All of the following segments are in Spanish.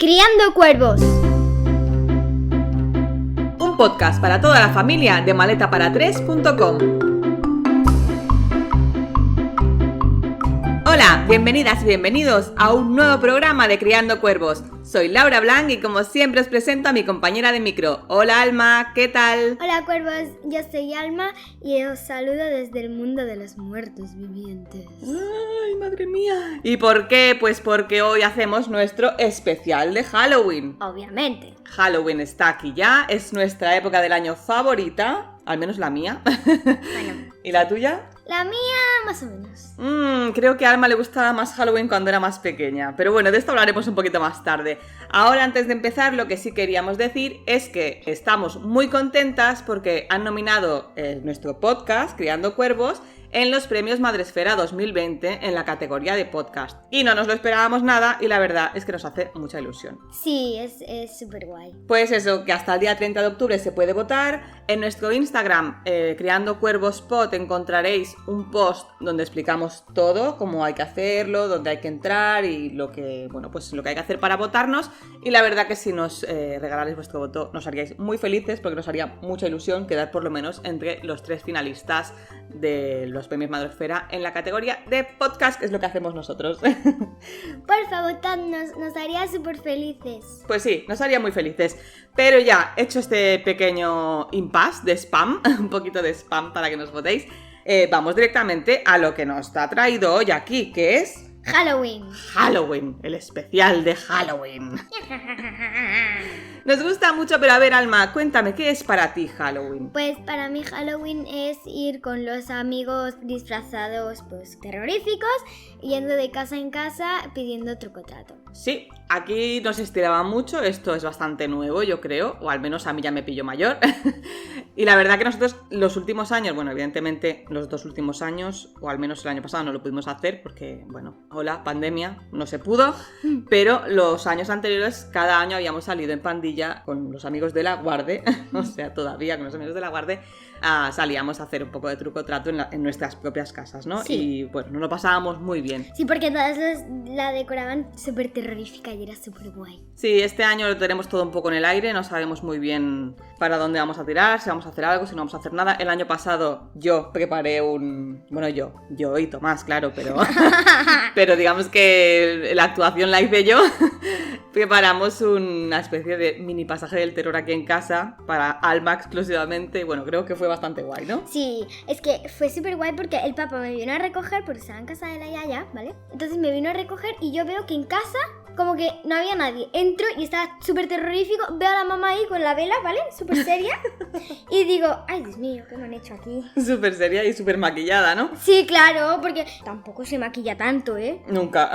Criando Cuervos. Un podcast para toda la familia de maletaparatres.com. Hola, bienvenidas y bienvenidos a un nuevo programa de Criando Cuervos. Soy Laura Blanc y como siempre os presento a mi compañera de micro. Hola Alma, ¿qué tal? Hola Cuervos, yo soy Alma y os saludo desde el mundo de los muertos vivientes. ¡Ay, madre mía! ¿Y por qué? Pues porque hoy hacemos nuestro especial de Halloween. Obviamente. Halloween está aquí ya, es nuestra época del año favorita, al menos la mía. Bueno, ¿Y la tuya? la mía más o menos. Creo que a Alma le gustaba más Halloween cuando era más pequeña. Pero bueno, de esto hablaremos un poquito más tarde. Ahora, antes de empezar, lo que sí queríamos decir es que estamos muy contentas porque han nominado nuestro podcast, Criando Cuervos, en los premios Madresfera 2020 en la categoría de podcast. Y no nos lo esperábamos nada y la verdad es que nos hace mucha ilusión. Sí, es súper guay. Pues eso, que hasta el día 30 de octubre se puede votar. En nuestro Instagram, Criando Cuervos Pod, encontraréis un post donde explicamos todo, cómo hay que hacerlo, dónde hay que entrar y lo que hay que hacer para votarnos. Y la verdad que si nos regalarais vuestro voto nos haríais muy felices porque nos haría mucha ilusión quedar por lo menos entre los 3 finalistas de los premios Madresfera en la categoría de podcast, que es lo que hacemos nosotros. Porfa, votadnos, nos haría súper felices. Pues sí, nos haría muy felices. Pero ya, hecho este pequeño impasse de spam, un poquito de spam para que nos votéis, vamos directamente a lo que nos ha traído hoy aquí, que es... Halloween, el especial de Halloween. Nos gusta mucho, pero a ver, Alma, cuéntame, ¿qué es para ti Halloween? Pues para mí Halloween es ir con los amigos disfrazados, pues terroríficos, yendo de casa en casa pidiendo truco-trato. Sí, aquí nos estiraba mucho, esto es bastante nuevo, yo creo, o al menos a mí ya me pillo mayor. Y la verdad que nosotros los últimos años, bueno, evidentemente los 2 últimos años, o al menos el año pasado no lo pudimos hacer porque, bueno, hola, pandemia, no se pudo, pero los años anteriores cada año habíamos salido en pandilla con los amigos de la Guarde, o sea, todavía con los amigos de la Guarde, salíamos a hacer un poco de truco-trato en nuestras propias casas, ¿no? Sí. Y bueno, nos lo pasábamos muy bien. Sí, porque todas la decoraban súper terrorífica y era súper guay. Sí, este año lo tenemos todo un poco en el aire, no sabemos muy bien para dónde vamos a tirar, si vamos a hacer algo, si no vamos a hacer nada. El año pasado yo preparé yo y Tomás, claro, pero digamos que la actuación la hice yo. Preparamos una especie de mini pasaje del terror aquí en casa para Alma exclusivamente. Bueno, creo que fue bastante guay, ¿no? Sí, es que fue súper guay porque el papá me vino a recoger porque estaba en casa de la yaya, ¿vale? Entonces me vino a recoger y yo veo que en casa como que no había nadie. Entro y estaba súper terrorífico. Veo a la mamá ahí con la vela, ¿vale? Súper seria. Y digo, ay, Dios mío, ¿qué me han hecho aquí? Súper seria y súper maquillada, ¿no? Sí, claro, porque tampoco se maquilla tanto, ¿eh? Nunca.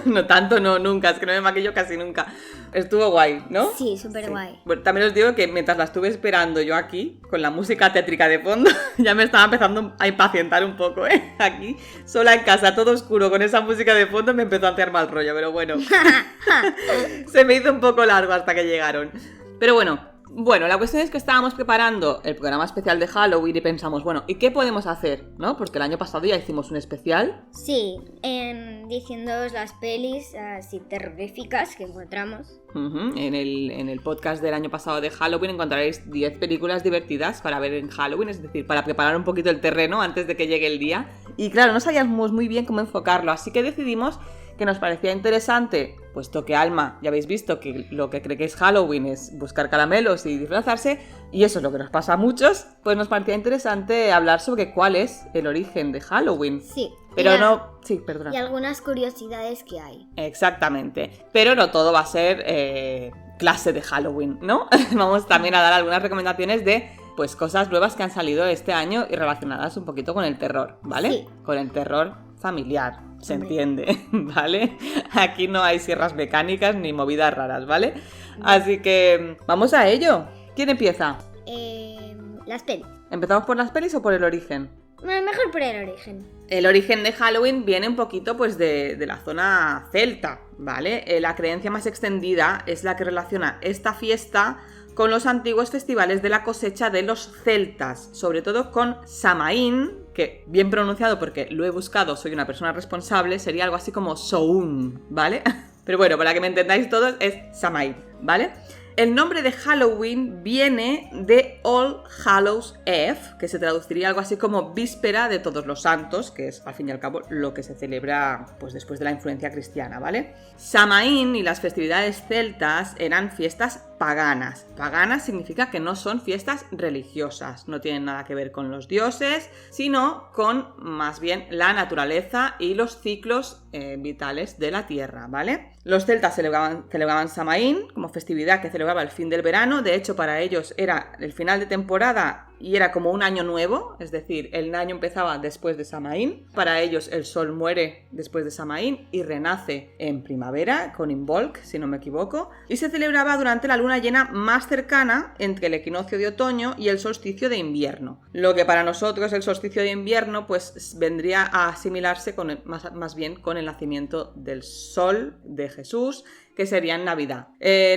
No tanto, no, nunca. Es que no me maquillo casi nunca. Estuvo guay, ¿no? Sí, súper guay. Bueno, también os digo que mientras la estuve esperando yo aquí, con la música tétrica de fondo, ya me estaba empezando a impacientar un poco, ¿eh? Aquí, sola en casa, todo oscuro, con esa música de fondo me empezó a hacer mal rollo, pero bueno. Se me hizo un poco largo hasta que llegaron. Pero bueno, la cuestión es que estábamos preparando el programa especial de Halloween y pensamos, bueno, ¿y qué podemos hacer? ¿No? Porque el año pasado ya hicimos un especial. Sí, diciéndoos las pelis así terroríficas que encontramos. En el podcast del año pasado de Halloween encontraréis 10 películas divertidas para ver en Halloween, es decir, para preparar un poquito el terreno antes de que llegue el día. Y claro, no sabíamos muy bien cómo enfocarlo, así que decidimos que nos parecía interesante, puesto que Alma, ya habéis visto que lo que cree que es Halloween es buscar caramelos y disfrazarse, y eso es lo que nos pasa a muchos, pues nos parecía interesante hablar sobre cuál es el origen de Halloween. Sí. Sí, perdona. Y algunas curiosidades que hay. Exactamente. Pero no todo va a ser clase de Halloween, ¿no? Vamos también a dar algunas recomendaciones de pues cosas nuevas que han salido este año y relacionadas un poquito con el terror, ¿vale? Sí. Con el terror familiar, se entiende, ¿vale? Aquí no hay sierras mecánicas ni movidas raras, ¿vale? Así que vamos a ello. ¿Quién empieza? Las pelis. ¿Empezamos por las pelis o por el origen? Mejor por el origen. El origen de Halloween viene un poquito pues de la zona celta, ¿vale? La creencia más extendida es la que relaciona esta fiesta con los antiguos festivales de la cosecha de los celtas, sobre todo con Samaín, que bien pronunciado porque lo he buscado, soy una persona responsable, sería algo así como Soún, ¿vale? Pero bueno, para que me entendáis todos, es Samhain, ¿vale? El nombre de Halloween viene de All Hallows Eve, que se traduciría algo así como Víspera de Todos los Santos, que es al fin y al cabo lo que se celebra pues, después de la influencia cristiana, ¿vale? Samhain y las festividades celtas eran fiestas paganas. Paganas significa que no son fiestas religiosas, no tienen nada que ver con los dioses, sino con más bien la naturaleza y los ciclos vitales de la tierra, ¿vale? Los celtas celebraban Samhain como festividad que celebraba el fin del verano. De hecho, para ellos era el final de temporada y era como un año nuevo, es decir, el año empezaba después de Samhain. Para ellos el sol muere después de Samhain y renace en primavera, con Imbolc, si no me equivoco, y se celebraba durante la luna llena más cercana entre el equinoccio de otoño y el solsticio de invierno. Lo que para nosotros el solsticio de invierno pues vendría a asimilarse más bien con el nacimiento del sol de Jesús, que sería en Navidad.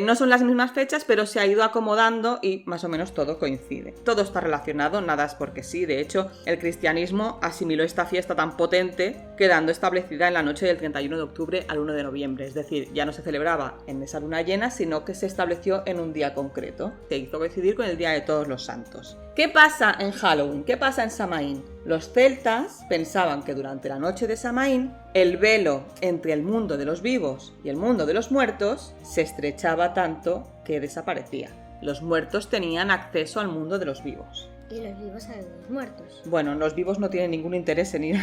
No son las mismas fechas, pero se ha ido acomodando y más o menos todo coincide. Todo está relacionado, nada es porque sí. De hecho, el cristianismo asimiló esta fiesta tan potente, quedando establecida en la noche del 31 de octubre al 1 de noviembre. Es decir, ya no se celebraba en esa luna llena, sino que se estableció en un día concreto. Se hizo coincidir con el Día de Todos los Santos. ¿Qué pasa en Halloween? ¿Qué pasa en Samhain? Los celtas pensaban que durante la noche de Samhain el velo entre el mundo de los vivos y el mundo de los muertos se estrechaba tanto que desaparecía. Los muertos tenían acceso al mundo de los vivos. Y los vivos a los muertos. Bueno, los vivos no tienen ningún interés en ir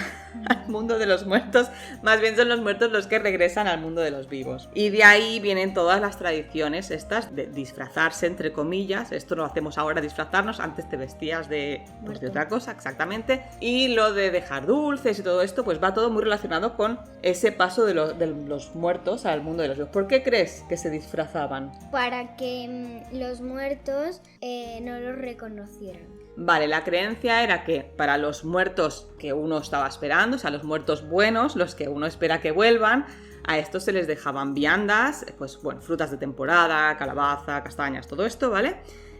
al mundo de los muertos, más bien son los muertos los que regresan al mundo de los vivos. Y de ahí vienen todas las tradiciones estas de disfrazarse, entre comillas. Esto lo hacemos ahora, disfrazarnos, antes te vestías de otra cosa, exactamente. Y lo de dejar dulces y todo esto, pues va todo muy relacionado con ese paso de los muertos al mundo de los vivos. ¿Por qué crees que se disfrazaban? Para que los muertos no los reconocieran. Vale, la creencia era que para los muertos que uno estaba esperando, o sea, los muertos buenos, los que uno espera que vuelvan, a estos se les dejaban viandas, pues bueno, frutas de temporada, calabaza, castañas, todo esto, ¿vale?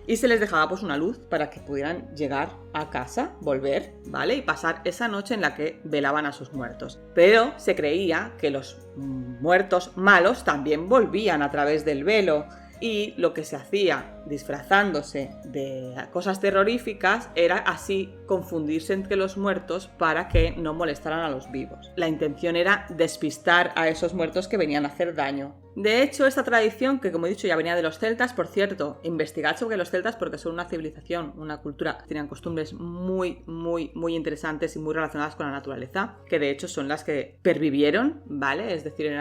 Y se les dejaba pues una luz para que pudieran llegar a casa, volver, ¿vale? Y pasar esa noche en la que velaban a sus muertos. Pero se creía que los muertos malos también volvían a través del velo. Y lo que se hacía disfrazándose de cosas terroríficas era así confundirse entre los muertos para que no molestaran a los vivos. La intención era despistar a esos muertos que venían a hacer daño. De hecho, esta tradición, que como he dicho ya venía de los celtas, por cierto, investigad sobre los celtas porque son una civilización, una cultura, tenían costumbres muy interesantes y muy relacionadas con la naturaleza, que de hecho son las que pervivieron, ¿vale? Es decir,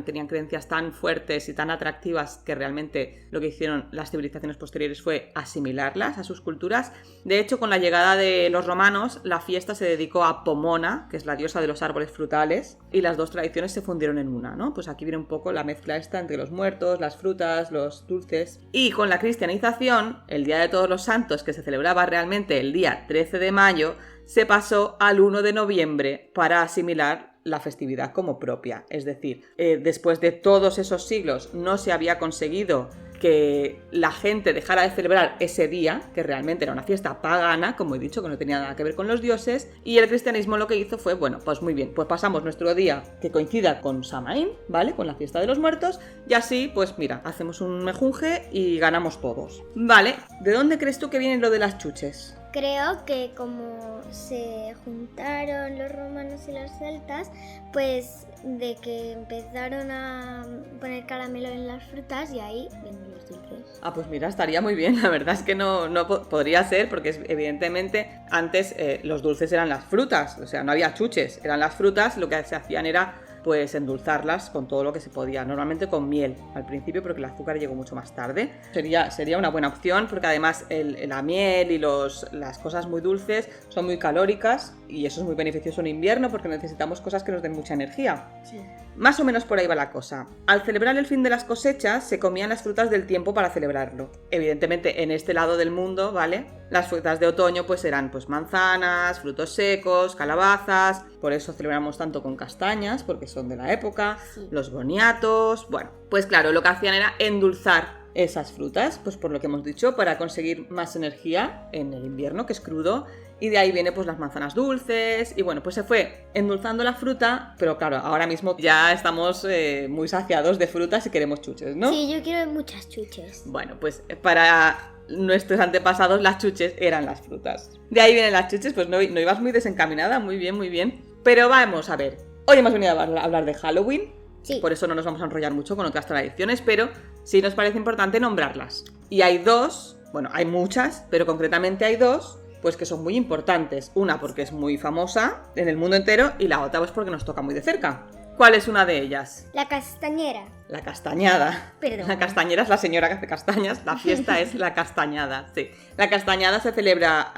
tenían creencias tan fuertes y tan atractivas que realmente lo que hicieron las civilizaciones posteriores fue asimilarlas a sus culturas. De hecho, con la llegada de los romanos, la fiesta se dedicó a Pomona, que es la diosa de los árboles frutales, y las dos tradiciones se fundieron en una, ¿no? Pues aquí viene un poco la mezcla esta entre los muertos, las frutas, los dulces. Y con la cristianización, el Día de Todos los Santos, que se celebraba realmente el día 13 de mayo, se pasó al 1 de noviembre para asimilar la festividad como propia. Es decir, después de todos esos siglos no se había conseguido que la gente dejara de celebrar ese día, que realmente era una fiesta pagana, como he dicho, que no tenía nada que ver con los dioses, y el cristianismo lo que hizo fue, bueno, pues muy bien, pues pasamos nuestro día que coincida con Samhain, ¿vale? Con la fiesta de los muertos, y así, pues mira, hacemos un mejunje y ganamos todos. Vale, ¿de dónde crees tú que viene lo de las chuches? Creo que como se juntaron los romanos y los celtas, pues de que empezaron a poner caramelo en las frutas y ahí vienen los dulces. Ah, pues mira, estaría muy bien. La verdad es que no podría ser porque evidentemente antes los dulces eran las frutas, o sea, no había chuches, eran las frutas, lo que se hacían era pues endulzarlas con todo lo que se podía, normalmente con miel al principio porque el azúcar llegó mucho más tarde. Sería una buena opción porque además la miel y las cosas muy dulces son muy calóricas y eso es muy beneficioso en invierno porque necesitamos cosas que nos den mucha energía. Sí. Más o menos por ahí va la cosa. Al celebrar el fin de las cosechas se comían las frutas del tiempo para celebrarlo. Evidentemente en este lado del mundo, ¿vale? Las frutas de otoño pues eran pues manzanas, frutos secos, calabazas, por eso celebramos tanto con castañas porque son de la época, sí. Los boniatos, bueno, pues claro, lo que hacían era endulzar esas frutas, pues por lo que hemos dicho, para conseguir más energía en el invierno, que es crudo, y de ahí viene pues las manzanas dulces, y bueno, pues se fue endulzando la fruta, pero claro, ahora mismo ya estamos muy saciados de frutas y queremos chuches, ¿no? Sí, yo quiero muchas chuches. Bueno, pues para nuestros antepasados las chuches eran las frutas. De ahí vienen las chuches, pues no ibas muy desencaminada, muy bien. Pero vamos a ver, hoy hemos venido a hablar de Halloween, Sí. por eso no nos vamos a enrollar mucho con otras tradiciones, pero sí nos parece importante nombrarlas. Y hay dos, bueno, hay muchas, pero concretamente hay dos, pues que son muy importantes. Una porque es muy famosa en el mundo entero y la otra pues porque nos toca muy de cerca. ¿Cuál es una de ellas? La castañera. La castañada. Perdón. La castañera es la señora que hace castañas, la fiesta es la castañada, sí. La castañada se celebra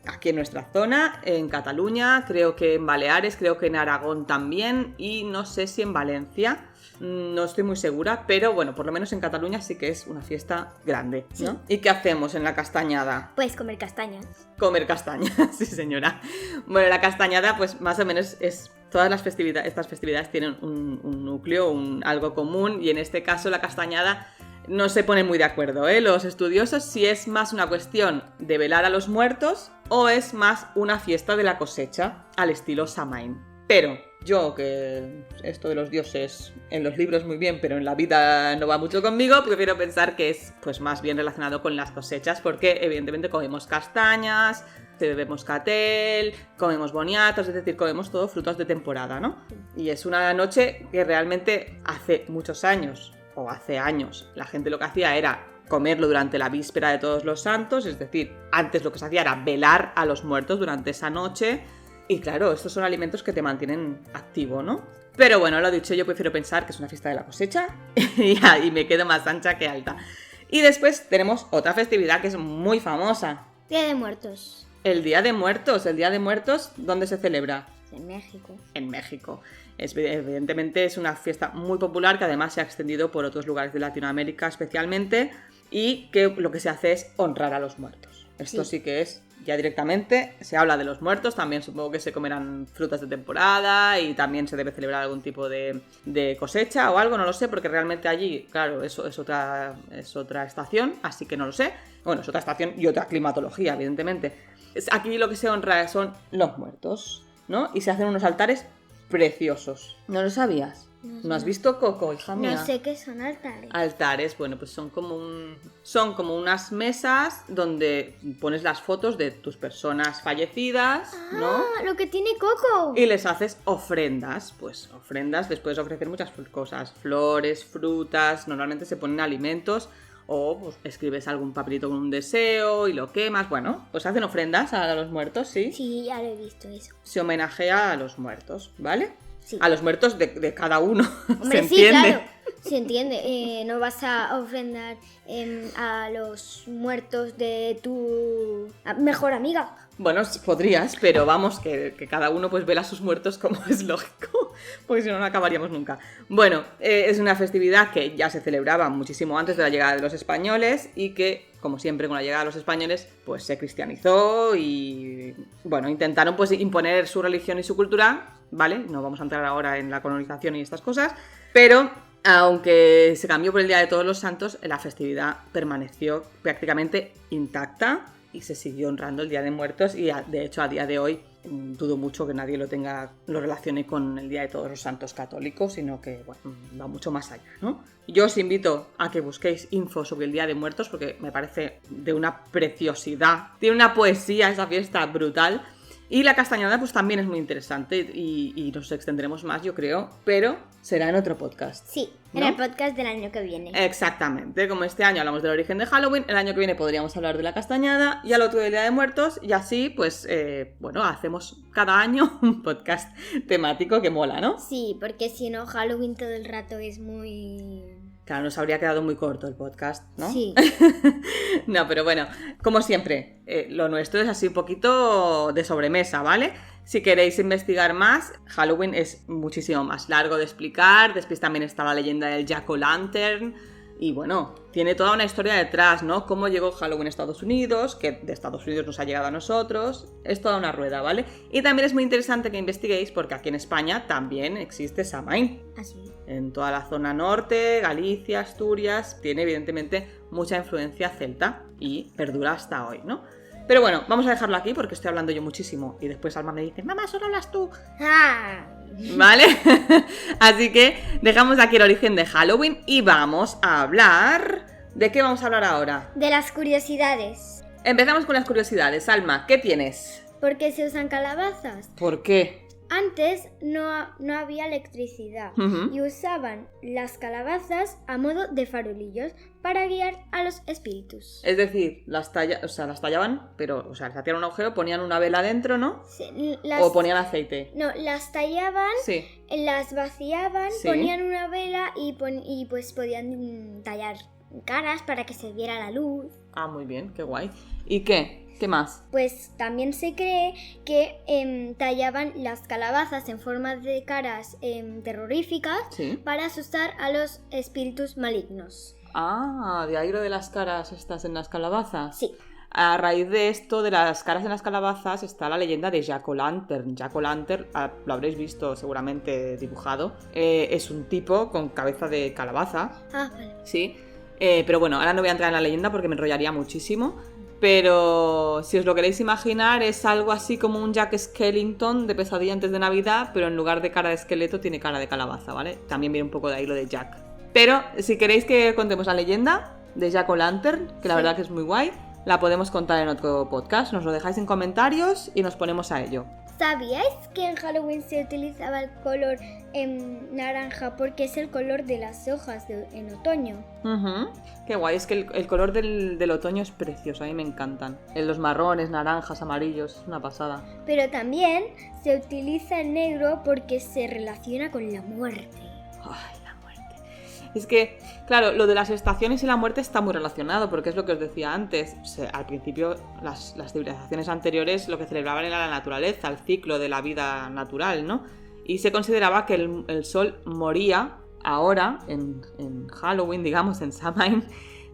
aquí en nuestra zona, en Cataluña, creo que en Baleares, creo que en Aragón también y no sé si en Valencia, no estoy muy segura, pero bueno, por lo menos en Cataluña sí que es una fiesta grande, ¿no? Sí. ¿Y qué hacemos en la castañada? Puedes comer castañas. Comer castañas, sí señora. Bueno, la castañada pues más o menos es... Todas estas festividades tienen un núcleo, algo común, y en este caso la castañada no se ponen muy de acuerdo, los estudiosos, si es más una cuestión de velar a los muertos o es más una fiesta de la cosecha al estilo Samaín. Pero yo, que esto de los dioses en los libros muy bien, pero en la vida no va mucho conmigo, prefiero pensar que es pues más bien relacionado con las cosechas, porque evidentemente comemos castañas, bebemos catel, comemos boniatos, es decir, comemos todo frutos de temporada, ¿no? Y es una noche que realmente hace muchos años, o hace años, la gente lo que hacía era comerlo durante la víspera de Todos los Santos, es decir, antes lo que se hacía era velar a los muertos durante esa noche, y claro, estos son alimentos que te mantienen activo, ¿no? Pero bueno, lo dicho, yo prefiero pensar que es una fiesta de la cosecha y me quedo más ancha que alta. Y después tenemos otra festividad que es muy famosa. Día de Muertos. El Día de Muertos. El Día de Muertos, ¿dónde se celebra? En México. En México. Evidentemente es una fiesta muy popular que además se ha extendido por otros lugares de Latinoamérica especialmente y que lo que se hace es honrar a los muertos. Esto sí que es, ya directamente, se habla de los muertos, también supongo que se comerán frutas de temporada y también se debe celebrar algún tipo de cosecha o algo, no lo sé, porque realmente allí, claro, eso es otra estación, así que no lo sé. Bueno, es otra estación y otra climatología, evidentemente. Aquí lo que se honra son los muertos, ¿no? Y se hacen unos altares preciosos. ¿No lo sabías? ¿No has visto Coco, hija mía? No sé qué son altares. Altares, bueno, pues son como unas mesas donde pones las fotos de tus personas fallecidas, ¿no? Ah, lo que tiene Coco. Y les haces ofrendas, pues ofrendas, les puedes ofrecer muchas cosas, flores, frutas, normalmente se ponen alimentos o pues, escribes algún papelito con un deseo y lo quemas, bueno, pues hacen ofrendas a los muertos, ¿sí? Sí, ya lo he visto eso. Se homenajea a los muertos, ¿vale? Sí. A los muertos de cada uno. Hombre, ¿Se sí, entiende? claro. Se entiende. No vas a ofrendar a los muertos de tu mejor amiga. Bueno, podrías, pero vamos, que cada uno pues vela a sus muertos como es lógico, porque si no, no acabaríamos nunca. Bueno, es una festividad que ya se celebraba muchísimo antes de la llegada de los españoles y que, como siempre con la llegada de los españoles, pues se cristianizó y, bueno, intentaron pues imponer su religión y su cultura, ¿vale? No vamos a entrar ahora en la colonización y estas cosas, pero aunque se cambió por el Día de Todos los Santos, la festividad permaneció prácticamente intacta y se siguió honrando el Día de Muertos y de hecho a día de hoy dudo mucho que nadie lo relacione con el Día de Todos los Santos católicos, sino que bueno, va mucho más allá, ¿no? Yo os invito a que busquéis info sobre el Día de Muertos porque me parece de una preciosidad, tiene una poesía esa fiesta brutal. Y la castañada pues también es muy interesante y nos extenderemos más, yo creo, pero será en otro podcast. Sí, ¿no? en el podcast del año que viene. Exactamente, como este año hablamos del origen de Halloween, el año que viene podríamos hablar de la castañada y al otro del Día de Muertos y así pues, bueno, hacemos cada año un podcast temático que mola, ¿no? Sí, porque si no Halloween todo el rato es muy... Claro, nos habría quedado muy corto el podcast, ¿no? Sí. No, pero bueno, como siempre, lo nuestro es así un poquito de sobremesa, ¿vale? Si queréis investigar más, Halloween es muchísimo más largo de explicar. Después también está la leyenda del Jack-o'-lantern. Y bueno, tiene toda una historia detrás, ¿no? Cómo llegó Halloween a Estados Unidos, que de Estados Unidos nos ha llegado a nosotros. Es toda una rueda, ¿vale? Y también es muy interesante que investiguéis porque aquí en España también existe Samaín. Así. en toda la zona norte, Galicia, Asturias, tiene evidentemente mucha influencia celta y perdura hasta hoy, ¿no? Pero bueno, vamos a dejarlo aquí porque estoy hablando yo muchísimo y después Alma me dice, mamá, solo hablas tú. Ah. ¿Vale? Así que dejamos aquí el origen de Halloween y vamos a hablar... ¿De qué vamos a hablar ahora? De las curiosidades. Empezamos con las curiosidades. Alma, ¿qué tienes? ¿Por qué se usan calabazas? ¿Por qué? Antes no había electricidad y usaban las calabazas a modo de farolillos para guiar a los espíritus. Es decir, las tallaban, pero, les hacían un agujero, ponían una vela dentro, ¿no? Sí, o ponían aceite. No, las tallaban, sí. Las vaciaban, sí. ponían una vela y pues podían tallar caras para que se viera la luz. Ah, muy bien, qué guay. ¿Y qué? ¿Qué más? Pues también se cree que tallaban las calabazas en forma de caras terroríficas para asustar a los espíritus malignos. Ah, de ahí lo de las caras estas en las calabazas. Sí. A raíz de esto, de las caras en las calabazas, está la leyenda de Jack-o'-lantern. Jack-o'-lantern, lo habréis visto seguramente dibujado, es un tipo con cabeza de calabaza. Ah, vale. Sí, pero bueno, ahora no voy a entrar en la leyenda porque me enrollaría muchísimo. Pero si os lo queréis imaginar, es algo así como un Jack Skellington de Pesadilla antes de Navidad, pero en lugar de cara de esqueleto tiene cara de calabaza, ¿vale? También viene un poco de ahí lo de Jack. Pero si queréis que contemos la leyenda de Jack-o'-lantern, que la verdad que es muy guay, la podemos contar en otro podcast. Nos lo dejáis en comentarios y nos ponemos a ello. ¿Sabíais que en Halloween se utilizaba el color naranja porque es el color de las hojas en otoño? Qué guay, es que el color del otoño es precioso, a mí me encantan. Los marrones, naranjas, amarillos, es una pasada. Pero también se utiliza el negro porque se relaciona con la muerte. Ay, la muerte. Es que, claro, lo de las estaciones y la muerte está muy relacionado, porque es lo que os decía antes. Al principio, las civilizaciones anteriores lo que celebraban era la naturaleza, el ciclo de la vida natural, ¿no? Y se consideraba que el sol moría ahora, en Halloween, digamos, en Samhain,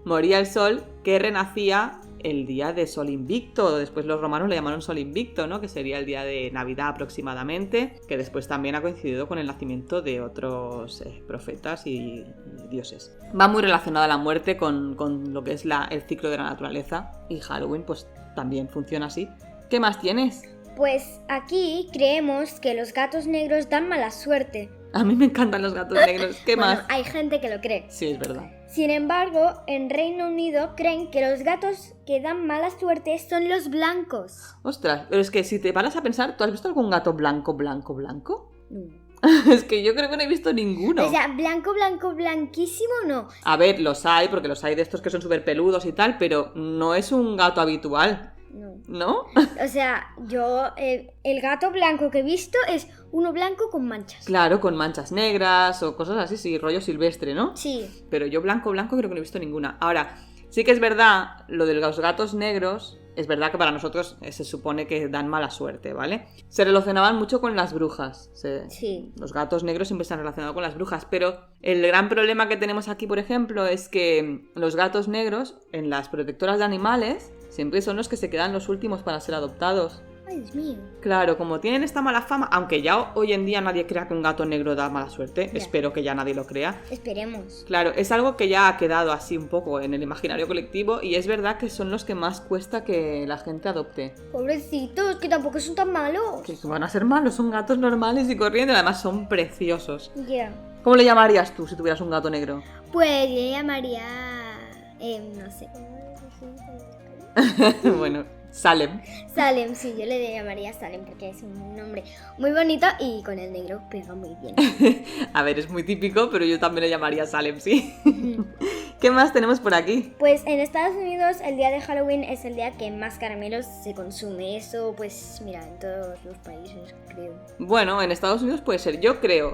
moría el sol que renacía el día de Sol Invicto. Después los romanos le llamaron Sol Invicto, ¿no? Que sería el día de Navidad aproximadamente, que después también ha coincidido con el nacimiento de otros profetas y dioses. Va muy relacionada la muerte con lo que es el ciclo de la naturaleza, y Halloween pues también funciona así. ¿Qué más tienes? Pues aquí creemos que los gatos negros dan mala suerte. A mí me encantan los gatos negros. ¿Qué más? Bueno, hay gente que lo cree. Sí, es verdad. Sin embargo, en Reino Unido creen que los gatos que dan mala suerte son los blancos. Ostras, pero es que si te paras a pensar, ¿tú has visto algún gato blanco? No. Es que yo creo que no he visto ninguno. O sea, blanquísimo no. A ver, los hay, porque los hay de estos que son súper peludos y tal, pero no es un gato habitual. ¿No? O sea, yo el gato blanco que he visto es uno blanco con manchas. Claro, con manchas negras o cosas así, sí, rollo silvestre, ¿no? Sí. Pero yo blanco creo que no he visto ninguna. Ahora, sí que es verdad, lo de los gatos negros, es verdad que para nosotros se supone que dan mala suerte, ¿vale? Se relacionaban mucho con las brujas. Sí. Los gatos negros siempre se han relacionado con las brujas, pero el gran problema que tenemos aquí, por ejemplo, es que los gatos negros en las protectoras de animales siempre son los que se quedan los últimos para ser adoptados. Ay, Dios mío. Claro, como tienen esta mala fama, aunque ya hoy en día nadie crea que un gato negro da mala suerte, ya. Espero que ya nadie lo crea. Esperemos. Claro, es algo que ya ha quedado así un poco en el imaginario colectivo y es verdad que son los que más cuesta que la gente adopte. Pobrecitos, que tampoco son tan malos. Que van a ser malos, son gatos normales y corrientes, además son preciosos. Ya. ¿Cómo le llamarías tú si tuvieras un gato negro? Pues yo llamaría... no sé. Bueno, Salem. Salem, sí, yo le llamaría Salem porque es un nombre muy bonito y con el negro pega muy bien. A ver, es muy típico, pero yo también le llamaría Salem, sí. ¿Qué más tenemos por aquí? Pues en Estados Unidos el día de Halloween es el día que más caramelos se consume. Eso, pues mira, en todos los países, creo. Bueno, en Estados Unidos puede ser, yo creo.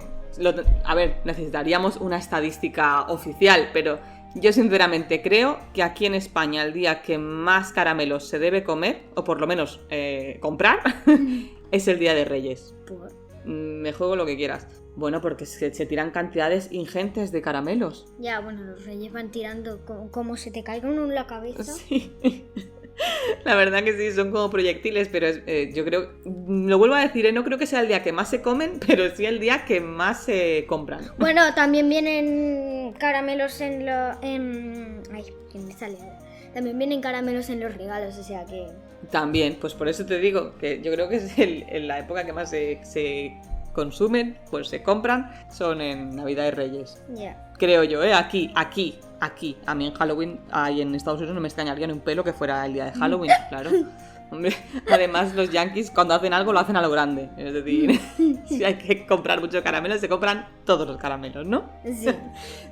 A ver, necesitaríamos una estadística oficial, pero yo sinceramente creo que aquí en España el día que más caramelos se debe comer, o por lo menos comprar, es el Día de Reyes. ¿Por? Me juego lo que quieras. Bueno, porque se tiran cantidades ingentes de caramelos. Ya, bueno, los reyes van tirando como se te caiga uno en la cabeza. Sí. La verdad que sí, son como proyectiles, pero yo creo, lo vuelvo a decir, no creo que sea el día que más se comen, pero sí el día que más se compran. Bueno, también vienen caramelos Ay, ¿qué me sale? También vienen caramelos en los regalos, o sea que... También, pues por eso te digo que yo creo que es en la época que más se consumen, pues se compran, son en Navidad y Reyes. Ya. Creo yo, Aquí. A mí en Halloween, ahí en Estados Unidos no me extrañaría ni un pelo que fuera el día de Halloween, claro. Hombre, además los yankees cuando hacen algo lo hacen a lo grande. Es decir, si hay que comprar muchos caramelos, se compran todos los caramelos, ¿no? Sí.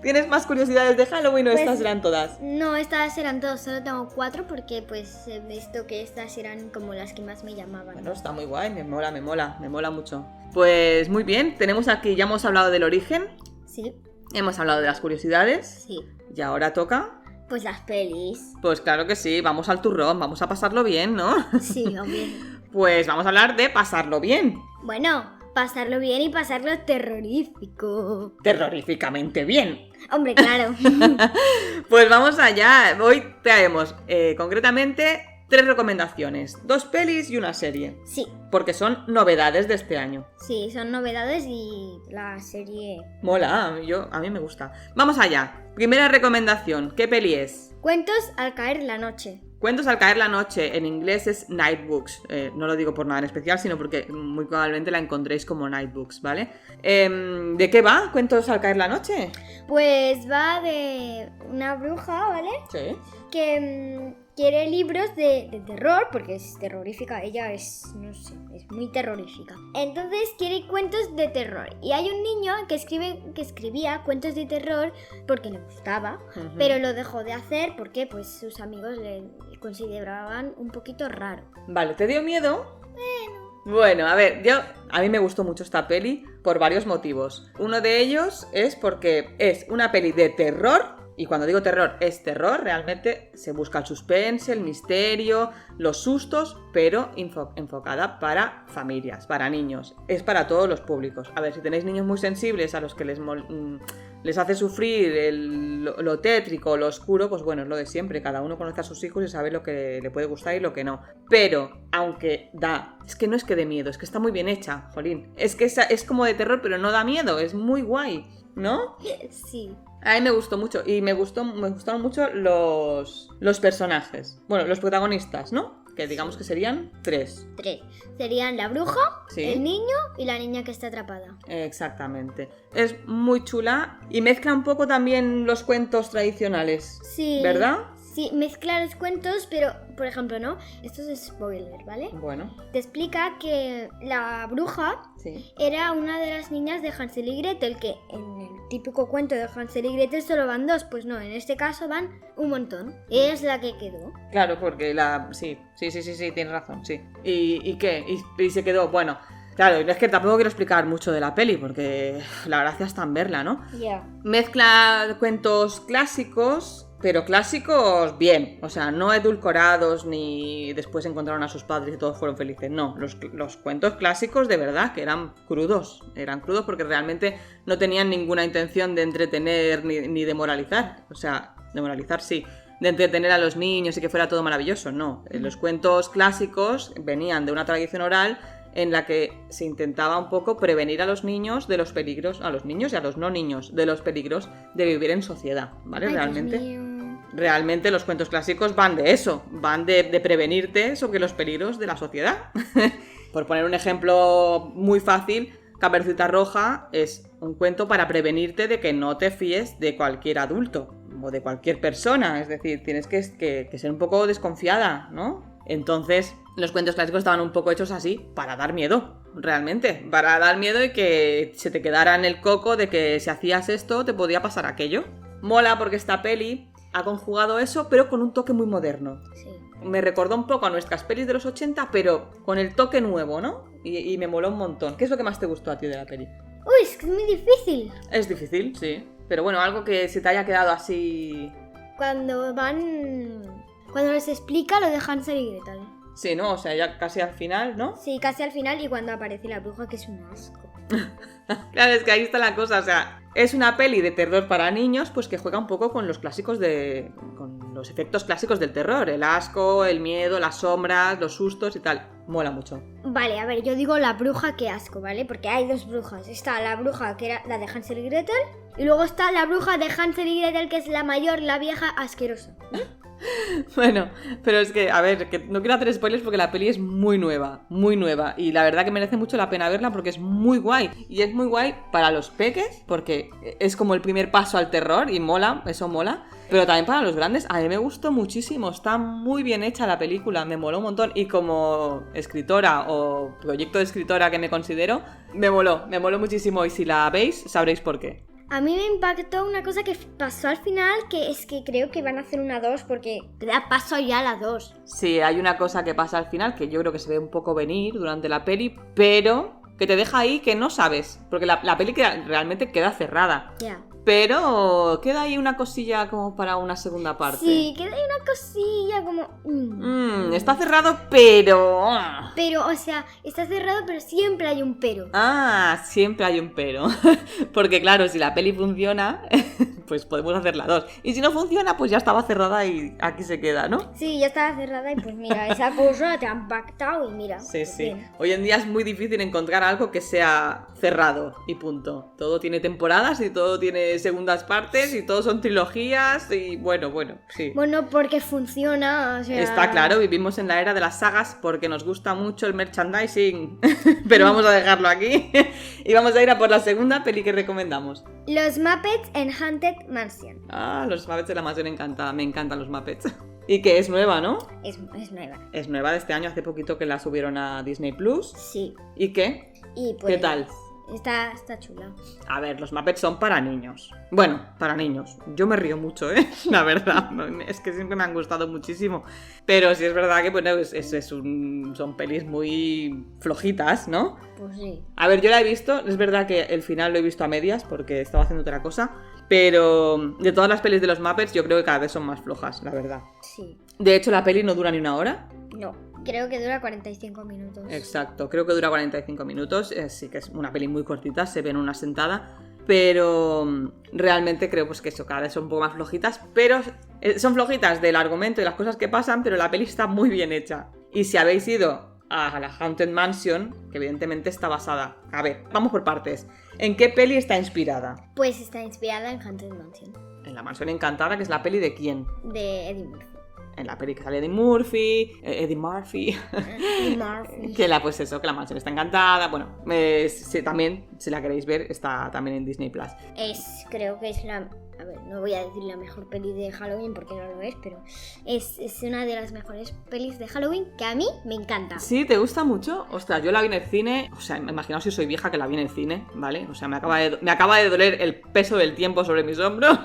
¿Tienes más curiosidades de Halloween o Pues, estas eran todas? No, estas eran todas, solo tengo 4 porque pues he visto que estas eran como las que más me llamaban. Bueno, está muy guay, me mola mucho. Pues muy bien, tenemos aquí, ya hemos hablado del origen, Sí, hemos hablado de las curiosidades sí. y ahora toca... Pues las pelis. Pues claro que sí, vamos al turrón, vamos a pasarlo bien, ¿no? Sí, hombre. Pues vamos a hablar de pasarlo bien. Bueno, pasarlo bien y pasarlo terrorífico. Terroríficamente bien. Hombre, claro. Pues vamos allá. Hoy traemos concretamente 3 recomendaciones. 2 pelis y una serie. Sí, Porque son novedades de este año. sí, son novedades y la serie... Mola, a mí me gusta. Vamos allá. Primera recomendación. ¿Qué peli es? Cuentos al caer la noche. Cuentos al caer la noche, en inglés es Night Books. No lo digo por nada en especial, sino porque muy probablemente la encontréis como Night Books, ¿vale? ¿De qué va Cuentos al caer la noche? Pues va de una bruja, ¿vale? Sí. Que quiere libros de terror, porque es terrorífica, ella es, no sé, es muy terrorífica. Entonces quiere cuentos de terror. Y hay un niño que escribía cuentos de terror porque le gustaba, pero lo dejó de hacer porque pues sus amigos le consideraban un poquito raro. Vale, ¿te dio miedo? Bueno, a ver, a mí me gustó mucho esta peli por varios motivos. Uno de ellos es porque es una peli de terror. Y cuando digo terror, es terror, realmente se busca el suspense, el misterio, los sustos, pero enfocada para familias, para niños. Es para todos los públicos. A ver, si tenéis niños muy sensibles a los que les hace sufrir lo tétrico, lo oscuro, pues bueno, es lo de siempre. Cada uno conoce a sus hijos y sabe lo que le puede gustar y lo que no. Pero, aunque es que no es que dé miedo, es que está muy bien hecha, jolín. Es que es como de terror, pero no da miedo, es muy guay, ¿no? Sí. A mí me gustó mucho y me gustaron mucho los personajes. Bueno, los protagonistas, ¿no? Que digamos que serían 3. 3. Serían la bruja, Sí. el niño y la niña que está atrapada. Exactamente. Es muy chula y mezcla un poco también los cuentos tradicionales. Sí. ¿Verdad? Sí, mezcla los cuentos, pero, por ejemplo, ¿no? Esto es spoiler, ¿vale? Bueno, Te explica que la bruja sí. era una de las niñas de Hansel y Gretel, que en el típico cuento de Hansel y Gretel solo van 2, pues no, en este caso van un montón. Ella es la que quedó. Claro, porque Sí, tienes razón, sí. ¿Y qué? Y se quedó, bueno... Claro, es que tampoco quiero explicar mucho de la peli, porque la gracia está en verla, ¿no? Ya. Mezcla cuentos clásicos, pero clásicos bien, o sea, no edulcorados ni después encontraron a sus padres y todos fueron felices, no, los cuentos clásicos de verdad que eran crudos porque realmente no tenían ninguna intención de entretener ni de moralizar, o sea, de moralizar sí, de entretener a los niños y que fuera todo maravilloso, no, los cuentos clásicos venían de una tradición oral en la que se intentaba un poco prevenir a los niños de los peligros, a los niños y a los no niños, de los peligros de vivir en sociedad, ¿vale? Ay, Realmente. Dios mío. Realmente los cuentos clásicos van de eso, van de prevenirte sobre los peligros de la sociedad. Por poner un ejemplo muy fácil, Caperucita Roja es un cuento para prevenirte de que no te fíes de cualquier adulto o de cualquier persona, es decir, tienes que ser un poco desconfiada, ¿no? Entonces, los cuentos clásicos estaban un poco hechos así para dar miedo, realmente, para dar miedo y que se te quedara en el coco de que si hacías esto te podía pasar aquello. Mola porque esta peli ha conjugado eso, pero con un toque muy moderno. Sí. Me recordó un poco a nuestras pelis de los 80, pero con el toque nuevo, ¿no? Y me moló un montón. ¿Qué es lo que más te gustó a ti de la peli? Uy, es que es muy difícil. Es difícil, sí. Pero bueno, algo que se te haya quedado así... Cuando les explica lo de Hansel y Gretel. Sí, ¿no? O sea, ya casi al final, ¿no? Sí, casi al final y cuando aparece la bruja, que es un asco. Claro, es que ahí está la cosa, o sea, Es una peli de terror para niños, pues que juega un poco con los clásicos con los efectos clásicos del terror. El asco, el miedo, las sombras, los sustos y tal. Mola mucho. Vale, a ver, yo digo la bruja, qué asco, ¿vale? Porque hay dos brujas. Está la bruja que era la de Hansel y Gretel, y luego está la bruja de Hansel y Gretel, que es la mayor, la vieja, asquerosa. Bueno, pero es que, a ver, que no quiero hacer spoilers porque la peli es muy nueva, y la verdad que merece mucho la pena verla porque es muy guay, y es muy guay para los peques porque es como el primer paso al terror y mola, eso mola, pero también para los grandes. A mí me gustó muchísimo, está muy bien hecha la película, me moló un montón, y como escritora o proyecto de escritora que me considero, me moló muchísimo, y si la veis sabréis por qué. A mí me impactó una cosa que pasó al final, que es que creo que van a hacer una 2 porque te da paso ya a la 2. Sí, hay una cosa que pasa al final que yo creo que se ve un poco venir durante la peli, pero que te deja ahí que no sabes, porque la peli realmente queda cerrada. Ya. Pero queda ahí una cosilla como para una segunda parte. Sí, queda ahí una cosilla como... Está cerrado, pero... Pero, o sea, está cerrado, pero siempre hay un pero. Siempre hay un pero. Porque claro, si la peli funciona, pues podemos hacer la 2. Y si no funciona, pues ya estaba cerrada y aquí se queda, ¿no? Sí, ya estaba cerrada y pues mira, esa cosa te ha impactado y mira. Sí, pues sí. bien. Hoy en día es muy difícil encontrar algo que sea cerrado y punto. Todo tiene temporadas y todo tiene segundas partes y todo son trilogías y bueno, sí. Bueno, porque funciona, o sea... Está claro, vivimos en la era de las sagas porque nos gusta mucho el merchandising, pero vamos a dejarlo aquí y vamos a ir a por la segunda peli que recomendamos. Los Muppets en Haunted Mansion. Los Muppets de la Mansión Encantada, me encantan los Muppets. Y que es nueva, ¿no? Es nueva. Es nueva de este año, hace poquito que la subieron a Disney Plus. Sí. ¿Y qué? Y pues, ¿qué tal? Está chula. A ver, los Muppets son para niños. Bueno, para niños. Yo me río mucho, la verdad. Es que siempre me han gustado muchísimo. Pero sí es verdad que, bueno, son pelis muy flojitas, ¿no? Pues sí. A ver, yo la he visto. Es verdad que el final lo he visto a medias porque estaba haciendo otra cosa. Pero de todas las pelis de los Muppets, yo creo que cada vez son más flojas, la verdad. Sí. De hecho, la peli no dura ni una hora. No, creo que dura 45 minutos. Exacto, creo que dura 45 minutos. Sí que es una peli muy cortita, se ve en una sentada. Pero realmente creo pues que eso, cada vez son un poco más flojitas. Pero son flojitas del argumento y las cosas que pasan, pero la peli está muy bien hecha. Y si habéis ido a la Haunted Mansion, que evidentemente está basada... A ver, vamos por partes. ¿En qué peli está inspirada? Pues está inspirada en Haunted Mansion. En La Mansión Encantada, que es la peli de ¿quién? De Eddie Murphy. En la peli que sale Eddie Murphy. Eddie Murphy. Que pues eso, que la mansión está encantada. Bueno, también, si la queréis ver, está también en Disney Plus. Creo que es la... A ver, no voy a decir la mejor peli de Halloween porque no lo es, pero es una de las mejores pelis de Halloween que a mí me encanta. ¿Sí? ¿Te gusta mucho? Ostras, yo la vi en el cine. O sea, imaginaos si soy vieja que la vi en el cine, ¿vale? O sea, me acaba de doler el peso del tiempo sobre mis hombros.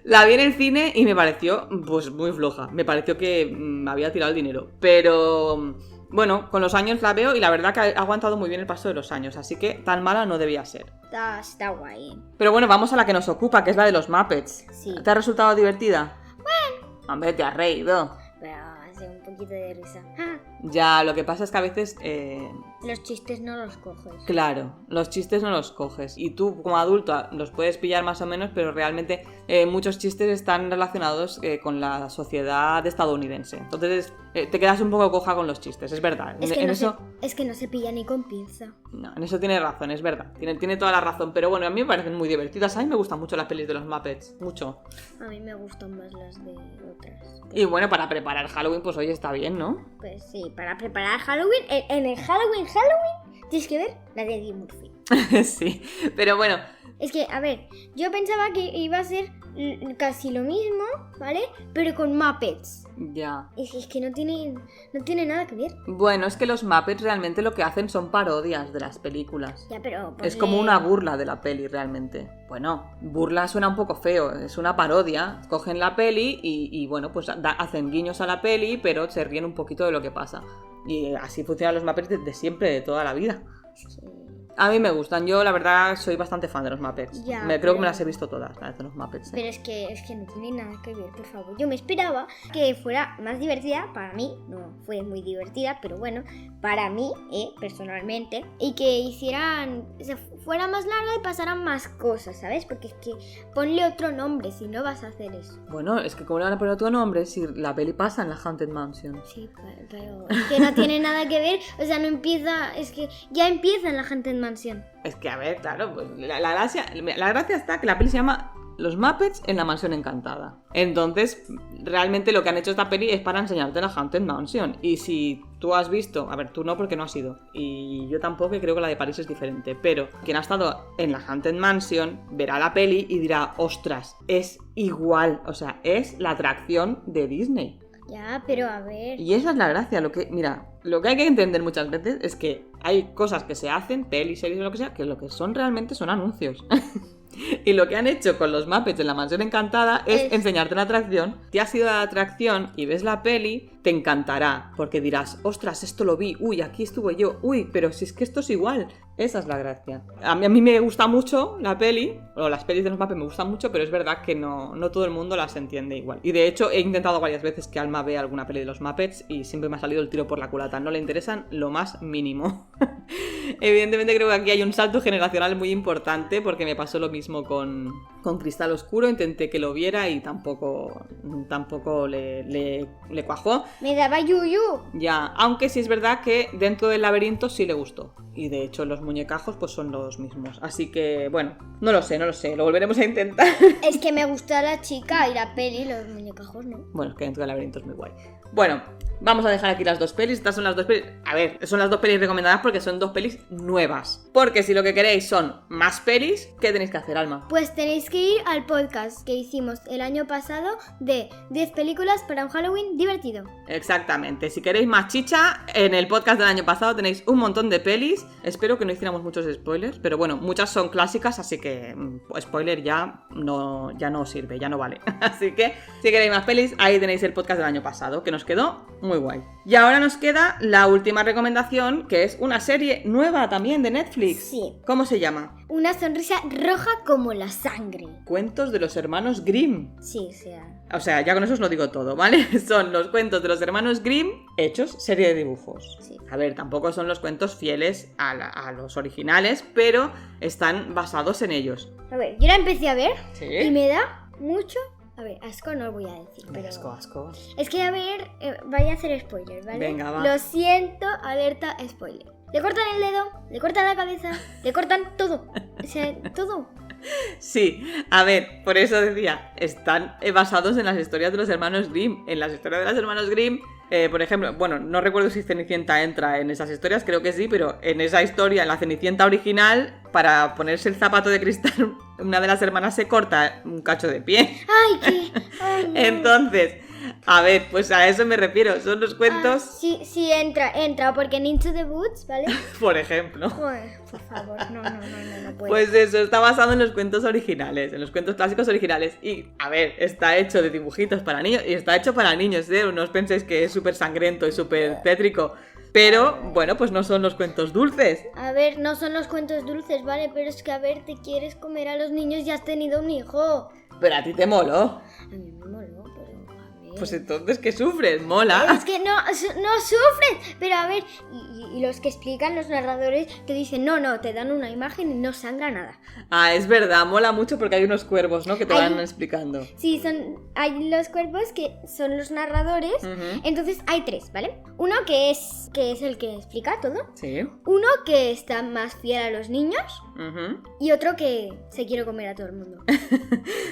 La vi en el cine y me pareció, pues, muy floja. Me pareció que me había tirado el dinero. Pero... Bueno, con los años la veo y la verdad que ha aguantado muy bien el paso de los años, así que tan mala no debía ser. Está guay. Pero bueno, vamos a la que nos ocupa, que es la de los Muppets. Sí. ¿Te ha resultado divertida? Bueno. Hombre, te has reído. Pero hace un poquito de risa. Ya, lo que pasa es que a veces... Los chistes no los coges. Claro, los chistes no los coges. Y tú, como adulto, los puedes pillar más o menos, pero realmente muchos chistes están relacionados con la sociedad estadounidense. Entonces te quedas un poco coja con los chistes, es verdad. Es que no se pilla ni con pinza. No, en eso tienes razón, es verdad. Tiene toda la razón. Pero bueno, a mí me parecen muy divertidas. A mí me gustan mucho las pelis de los Muppets. Mucho. A mí me gustan más las de otras. Y bueno, para preparar Halloween, pues oye, está bien, ¿no? Pues sí, para preparar Halloween, en el Halloween, tienes que ver la de Eddie Murphy. Sí, pero bueno. Es que, a ver, yo pensaba que iba a ser casi lo mismo, ¿vale? Pero con Muppets. Ya. Es que no tiene nada que ver. Bueno, es que los Muppets realmente lo que hacen son parodias de las películas. Ya, pero... Es como una burla de la peli, realmente. Bueno, burla suena un poco feo, es una parodia. Cogen la peli y bueno, pues hacen guiños a la peli, pero se ríen un poquito de lo que pasa. Y así funcionan los Muppets desde siempre, de toda la vida. Sí. A mí me gustan. Yo, la verdad, soy bastante fan de los Muppets. Ya, Creo que me las he visto todas, las de los Muppets. Pero es que no tiene nada que ver, por favor. Yo me esperaba que fuera más divertida. Para mí no fue muy divertida, pero bueno, para mí, personalmente. Y que fuera más larga y pasaran más cosas, ¿sabes? Porque es que ponle otro nombre si no vas a hacer eso. Bueno, es que ¿cómo le van a poner otro nombre si la peli pasa en la Haunted Mansion? Sí, pero es que no tiene nada que ver. O sea, no empieza... Es que ya empieza en la Haunted Mansion. Es que, a ver, claro, pues la gracia está que la peli se llama Los Muppets en la Mansión Encantada. Entonces, realmente lo que han hecho esta peli es para enseñarte la Haunted Mansion. Y si tú has visto, a ver, tú no porque no has ido, y yo tampoco, y creo que la de París es diferente, pero quien ha estado en la Haunted Mansion verá la peli y dirá, ostras, es igual, o sea, es la atracción de Disney. Ya, pero a ver... Y esa es la gracia, lo que hay que entender muchas veces es que hay cosas que se hacen, pelis, series o lo que sea, que lo que son realmente son anuncios. Y lo que han hecho con los Muppets en la Mansión Encantada es enseñarte la atracción. Te has ido a la atracción y ves la peli, te encantará, porque dirás, ostras, esto lo vi, uy, aquí estuve yo, uy, pero si es que esto es igual. Esa es la gracia. A mí me gusta mucho la peli, o las pelis de los Muppets me gustan mucho, pero es verdad que no todo el mundo las entiende igual. Y de hecho he intentado varias veces que Alma vea alguna peli de los Muppets y siempre me ha salido el tiro por la culata. No le interesan lo más mínimo. Evidentemente creo que aquí hay un salto generacional muy importante, porque me pasó lo mismo con Cristal Oscuro. Intenté que lo viera y tampoco le cuajó. Me daba yuyu. Ya, aunque sí es verdad que dentro del laberinto sí le gustó. Y de hecho los muñecajos pues son los mismos. Así que, bueno, no lo sé, lo volveremos a intentar. Es que me gusta la chica y la peli, los muñecajos no. Bueno, es que dentro del laberinto es muy guay. Bueno, vamos a dejar aquí las dos pelis. Estas son las dos pelis... A ver, son las dos pelis recomendadas porque son dos pelis nuevas. Porque si lo que queréis son más pelis, ¿qué tenéis que hacer, Alma? Pues tenéis que ir al podcast que hicimos el año pasado de 10 películas para un Halloween divertido. Exactamente. Si queréis más chicha, en el podcast del año pasado tenéis un montón de pelis. Espero que no hiciéramos muchos spoilers, pero bueno, muchas son clásicas, así que spoiler ya no sirve, ya no vale. Así que si queréis más pelis, ahí tenéis el podcast del año pasado, que nos quedó muy guay. Y ahora nos queda la última recomendación, que es una serie nueva también de Netflix. Sí. ¿Cómo se llama? Una sonrisa roja como la sangre. Cuentos de los hermanos Grimm. Sí, O sea, ya con eso os lo digo todo, ¿vale? Son los cuentos de los hermanos Grimm hechos serie de dibujos. Sí. A ver, tampoco son los cuentos fieles a los originales, pero están basados en ellos. A ver, yo la empecé a ver. ¿Sí? Y me da mucho... A ver, asco no voy a decir, pero... Asco. Es que, a ver, vaya a hacer spoiler, ¿vale? Venga, va. Lo siento, alerta, spoiler. Le cortan el dedo, le cortan la cabeza, le cortan todo. O sea, todo. Sí, a ver, por eso decía, están basados en las historias de los hermanos Grimm. En las historias de los hermanos Grimm, por ejemplo, bueno, no recuerdo si Cenicienta entra en esas historias, creo que sí, pero en esa historia, en la Cenicienta original, para ponerse el zapato de cristal, una de las hermanas se corta un cacho de pie. ¡Ay, qué! Ay, no. Entonces, a ver, pues a eso me refiero, son los cuentos, Sí, entra, porque en Into the Woods, ¿vale? por ejemplo. Joder, por favor, no puedo. Pues eso, está basado en los cuentos originales, en los cuentos clásicos originales. Y, a ver, está hecho de dibujitos para niños y está hecho para niños, ¿eh? No os penséis que es súper sangriento y súper tétrico. Pero, bueno, pues no son los cuentos dulces. A ver, no son los cuentos dulces, ¿vale? Pero es que, a ver, te quieres comer a los niños y has tenido un hijo. Pero a ti te moló. A mí me moló, pero a ver... Pues entonces, ¿qué sufres? ¿Mola? Es que no sufres. Pero a ver, y los que explican, los narradores, te dicen, no, te dan una imagen y no sangra nada. Ah, es verdad, mola mucho porque hay unos cuervos, ¿no? Que te van explicando. Sí, hay los cuervos que son los narradores. Ujú. Entonces hay 3, ¿vale? Uno que es el que explica todo. Sí. Uno que está más fiel a los niños. Ujú. Y otro que se quiere comer a todo el mundo.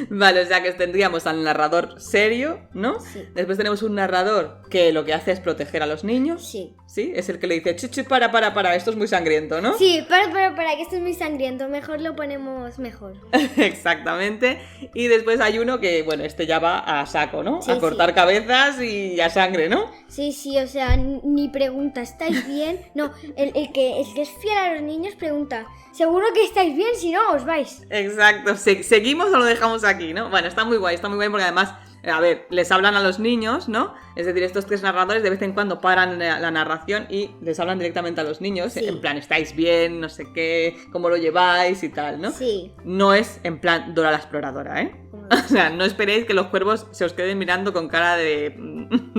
Vale, o sea que tendríamos al narrador serio, ¿no? Sí. Después tenemos un narrador que lo que hace es proteger a los niños. Sí. ¿Sí? Es el que le dice, chuchu, para, esto es muy sangriento, ¿no? Sí, para que esto es muy sangriento. Mejor lo ponemos mejor. Exactamente. Y después hay uno que, bueno, este ya va a saco, ¿no? Sí, a cortar sí. cabezas y a sangre, ¿no? Sí, o sea, ni pregunta, ¿estáis bien? No, el que es fiel a los niños pregunta, ¿seguro que estáis bien? Si no, os vais. Exacto. ¿Seguimos o lo dejamos aquí, no? Bueno, está muy guay porque además A ver, les hablan a los niños, ¿no? Es decir, estos 3 narradores de vez en cuando paran la narración y les hablan directamente a los niños. Sí. En plan, ¿estáis bien? No sé qué, ¿cómo lo lleváis? Y tal, ¿no? Sí. No es en plan Dora la Exploradora, ¿eh? O sea, no esperéis que los cuervos se os queden mirando con cara de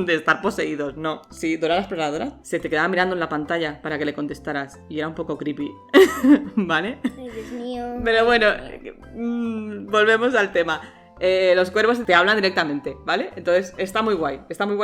estar poseídos, no. Sí, Dora la Exploradora se te quedaba mirando en la pantalla para que le contestaras y era un poco creepy, ¿vale? Ay, Dios mío. Pero bueno, volvemos al tema. Los cuervos te hablan directamente, ¿vale? Entonces está muy guay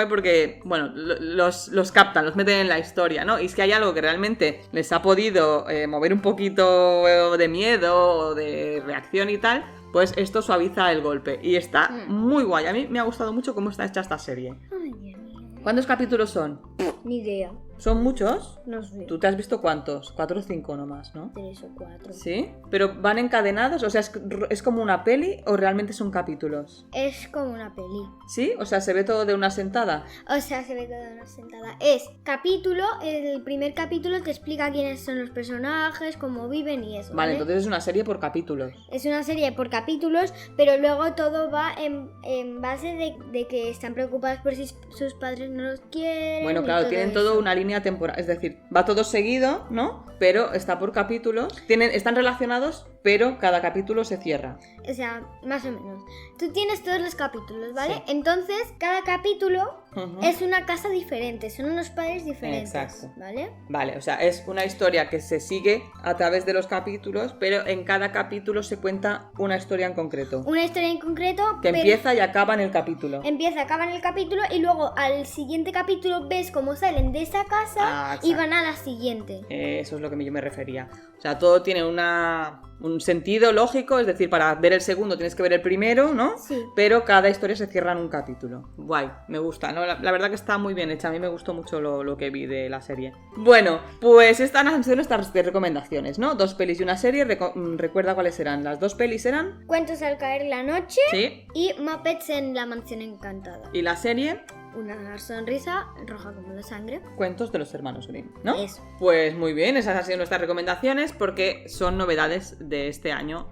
porque, bueno, los captan, los meten en la historia, ¿no? Y es que hay algo que realmente les ha podido mover un poquito de miedo o de reacción y tal, pues esto suaviza el golpe y está muy guay. A mí me ha gustado mucho cómo está hecha esta serie. Ay, Dios mío. ¿Cuántos capítulos son? Ni idea. ¿Son muchos? No sé. ¿Tú te has visto cuántos? 4 o 5 nomás, ¿no? 3 o 4. ¿Sí? ¿Pero van encadenados? O sea, ¿es como una peli o realmente son capítulos? Es como una peli. ¿Sí? O sea, ¿se ve todo de una sentada? O sea, se ve todo de una sentada. Es capítulo, el primer capítulo te explica quiénes son los personajes, cómo viven y eso. Vale, entonces es una serie por capítulos. Es una serie por capítulos, pero luego todo va en base de que están preocupados por si sus padres no los quieren. Bueno, y claro, todo tienen eso. todo una línea temporal. Es decir, va todo seguido, ¿no? Pero está por capítulos. Están relacionados, pero cada capítulo se cierra. O sea, más o menos. Tú tienes todos los capítulos, ¿vale? Sí. Entonces, cada capítulo Ujú. es una casa diferente, son unos padres diferentes, Exacto. ¿vale? Vale, o sea, es una historia que se sigue a través de los capítulos, pero en cada capítulo se cuenta una historia en concreto. Una historia en concreto Que pero empieza y acaba en el capítulo. empieza, acaba en el capítulo y luego al siguiente capítulo ves cómo salen de esa casa Ah, y exacto. van a la siguiente. Eso es lo que yo me refería. O sea, todo tiene un sentido lógico, es decir, para ver el segundo tienes que ver el primero, ¿no? Sí. Pero cada historia se cierra en un capítulo. Guay, me gusta, ¿no? La verdad que está muy bien hecha, a mí me gustó mucho lo que vi de la serie. Bueno, pues estas han sido nuestras recomendaciones, ¿no? 2 pelis y una serie. Recuerda cuáles eran. Las 2 pelis eran... Cuentos al caer la noche Sí. y Muppets en la mansión encantada. Y la serie... Una sonrisa roja como la sangre. Cuentos de los hermanos Grimm, ¿no? Eso. Pues muy bien, esas han sido nuestras recomendaciones porque son novedades de este año,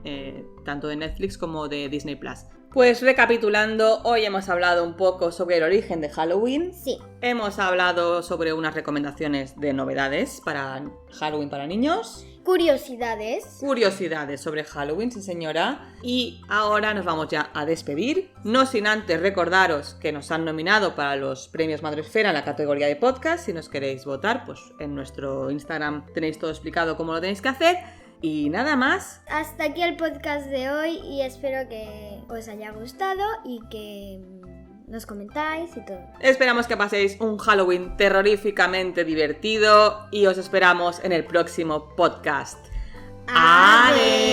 tanto de Netflix como de Disney Plus. Pues recapitulando, hoy hemos hablado un poco sobre el origen de Halloween. Sí. Hemos hablado sobre unas recomendaciones de novedades para Halloween para niños. Curiosidades. Curiosidades sobre Halloween, sí señora. Y ahora nos vamos ya a despedir. No sin antes recordaros que nos han nominado para los premios Madresfera en la categoría de podcast. Si nos queréis votar, pues en nuestro Instagram tenéis todo explicado cómo lo tenéis que hacer. Y nada más. Hasta aquí el podcast de hoy y espero que os haya gustado y que nos comentáis y todo. Esperamos que paséis un Halloween terroríficamente divertido y os esperamos en el próximo podcast. ¡Adiós!